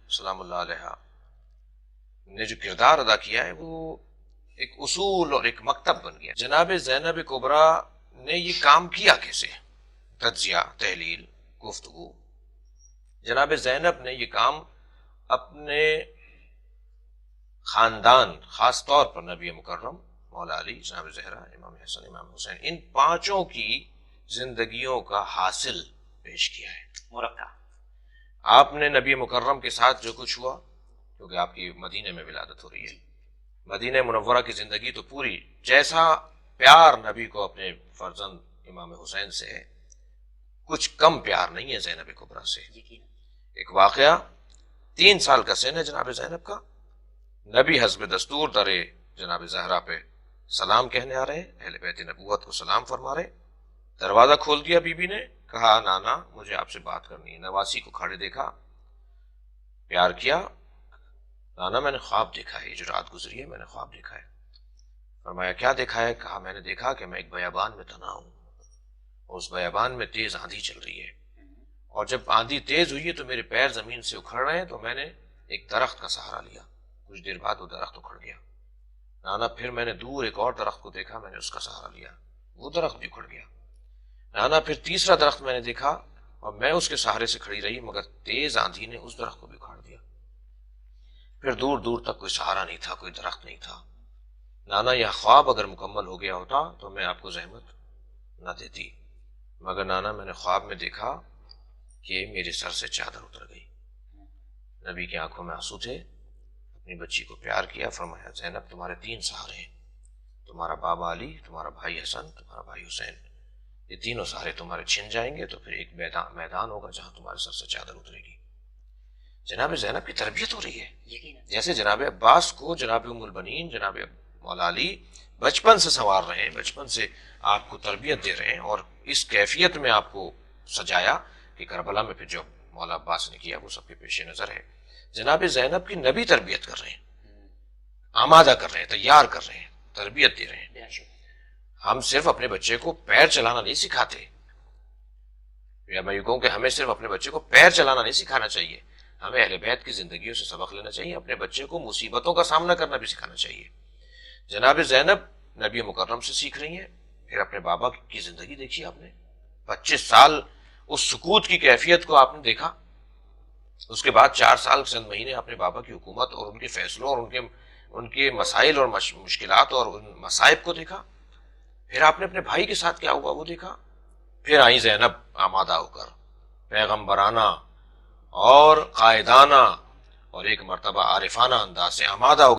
سلام اللہ علیہ نے جو کردار ادا کیا ہے وہ ایک اصول اور ایک مکتب بن گیا. جناب زینب کبریٰ نے یہ کام کیا کیسے؟ تجزیہ، تحلیل، گفتگو. جناب زینب نے یہ کام اپنے خاندان، خاص طور پر نبی مکرم، مولا علی، جناب زہرا، امام حسن، امام حسین، ان پانچوں کی زندگیوں کا حاصل پیش کیا ہے. مرکہ آپ نے نبی مکرم کے ساتھ جو کچھ ہوا، کیونکہ آپ کی مدینہ میں ولادت ہو رہی ہے، مدینہ منورہ کی زندگی تو پوری، جیسا پیار نبی کو اپنے فرزند امام حسین سے ہے، کچھ کم پیار نہیں ہے زینب کبریٰ سے. ایک واقعہ، 3 سال کا سن ہے جناب زینب کا، نبی حسب دستور در جناب زہرا پہ سلام کہنے آ رہے ہیں، اہل بیت نبوت کو سلام فرما رہے. دروازہ کھول دیا بی بی نے، کہا نانا مجھے آپ سے بات کرنی ہے. نواسی کو کھڑے دیکھا، پیار کیا. نانا میں نے خواب دیکھا ہے، یہ جو رات گزری ہے میں نے خواب دیکھا ہے. فرمایا کیا دیکھا ہے؟ کہا میں نے دیکھا کہ میں ایک بیابان میں تنا ہوں، اور اس بیابان میں تیز آندھی چل رہی ہے، اور جب آندھی تیز ہوئی ہے تو میرے پیر زمین سے اکھڑ رہے ہیں، تو میں نے ایک درخت کا سہارا لیا. کچھ دیر بعد وہ درخت اکھڑ گیا. نانا پھر میں نے دور ایک اور درخت کو دیکھا، میں نے اس کا سہارا لیا، وہ درخت بھی اکھڑ گیا. نانا پھر تیسرا درخت میں نے دیکھا اور میں اس کے سہارے سے کھڑی رہی، مگر تیز آندھی نے اس درخت کو بھی اکھاڑ دیا. پھر دور دور تک کوئی سہارا نہیں تھا، کوئی درخت نہیں تھا. نانا یہ خواب اگر مکمل ہو گیا ہوتا تو میں آپ کو زحمت نہ دیتی، مگر نانا میں نے خواب میں دیکھا کہ میرے سر سے چادر اتر گئی. نبی کی آنکھوں میں آنسو تھے، اپنی بچی کو پیار کیا. فرمایا زینب تمہارے 3 سہارے ہیں، تمہارا بابا علی، تمہارا بھائی حسن، تمہارا بھائی حسین. یہ تینوں سہارے تمہارے چھن جائیں گے تو پھر ایک میدان ہوگا جہاں تمہارے سر سے چادر اترے گی. جناب زینب کی تربیت ہو رہی ہے، جیسے جناب عباس کو جناب ام البنین جناب مولا علی بچپن سے سنوار رہے ہیں، بچپن سے آپ کو تربیت دے رہے ہیں، اور اس کیفیت میں آپ کو سجایا کہ کربلا میں پھر جو مولا عباس نے کیا وہ سب کے پیش نظر ہے. جناب زینب کی نبی تربیت کر رہے ہیں، آمادہ کر رہے ہیں، تیار کر رہے ہیں، تربیت دے رہے ہیں. ہم صرف اپنے بچے کو پیر چلانا نہیں سکھاتے، یا میں یہ کہوں کہ ہمیں صرف اپنے بچے کو پیر چلانا نہیں سکھانا چاہیے، ہمیں اہل بیت کی زندگیوں سے سبق لینا چاہیے، اپنے بچے کو مصیبتوں کا سامنا کرنا بھی سکھانا چاہیے. جناب زینب نبی مکرم سے سیکھ رہی ہیں. پھر اپنے بابا کی زندگی دیکھی آپ نے، 25 سال اس سکوت کی کیفیت کو آپ نے دیکھا. اس کے بعد 4 سال چند مہینے اپنے بابا کی حکومت اور ان کے فیصلوں اور ان کے مسائل اور مشکلات اور ان مصائب کو دیکھا. پھر آپ نے اپنے بھائی کے ساتھ کیا ہوا وہ دیکھا. پھر آئی زینب آمادہ ہو کر پیغمبرانہ اور قائدانہ اور ایک مرتبہ عارفانہ انداز سے آمادہ ہو